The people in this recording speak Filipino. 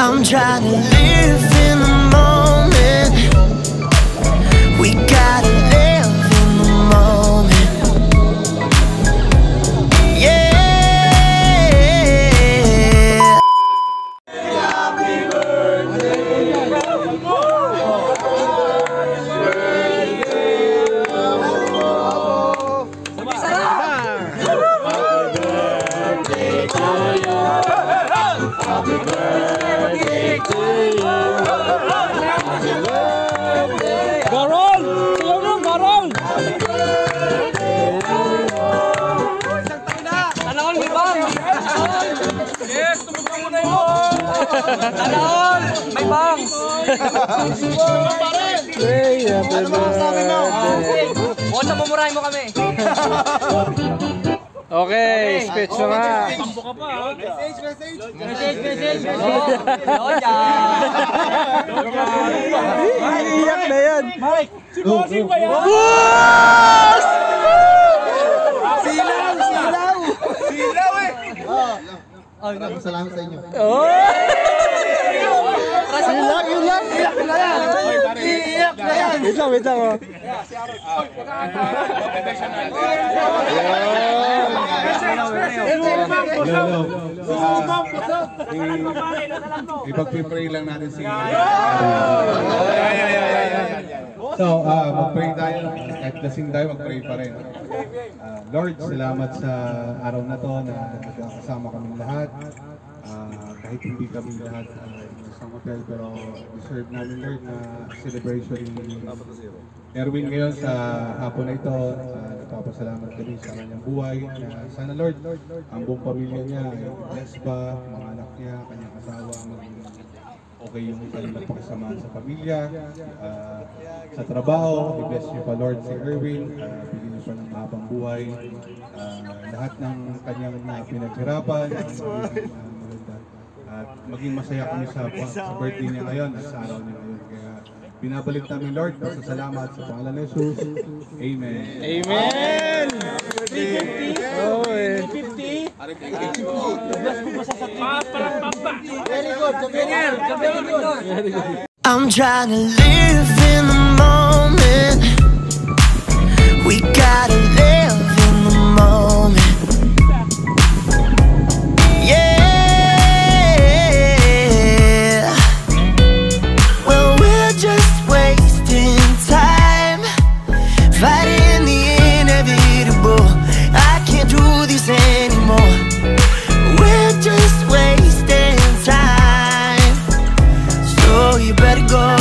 I'm trying to live in the moment. We gotta live in the moment. Yeah. Happy birthday. Happy birthday to you. Happy birthday. Garol! Sayaw nung Garol! Tanaol, may bang! Yes, tumugtong mo na yun! Tanaol, may bang! Ano mga sabi mo? Bukod sa pumurahin mo kami! Okay, speech na nga. Pambo ka pa, ha? Message! Iiyak na yan. Mike, si Bossing ba yan? Boss! Silaw! Silaw eh! Salamat sa inyo. Yun lang. Iiyak na yan! Wait lang, oh. Ipag-pray lang natin si So, mag-pray tayo. Kahit lasing tayo, mag-pray pa rin. Lord, salamat sa araw na to na nagkakasama kami lahat. Kahit hindi kami lahat sa hotel, pero deserve namin, Lord, na celebration ni Erwin ngayon sa hapon na ito. Nagpapasalamat kami sa kanyang buhay. Sana, Lord, ang buong pamilya niya ay blessed pa, mga anak niya, kanyang asawa, maging okay yung kanyang nagpakasamaan sa pamilya, sa trabaho. I-bless niyo pa, Lord, si Erwin. Bigyan niyo pa ng mahabang buhay. Lahat ng kanyang pinaghirapan, at maging masaya kami sa birthday niya ngayon at sa araw niya ngayon. Kaya binabalik namin, Lord, salamat sa pangalan ni Jesus. Amen. Amen! 350? Oh, eh. 350? Very good. I'm trying to live in the moment. We gotta live in the moment. Yeah. Well, we're just wasting time, fighting the inevitable. I can't do this anymore. We're just wasting time, so you better go.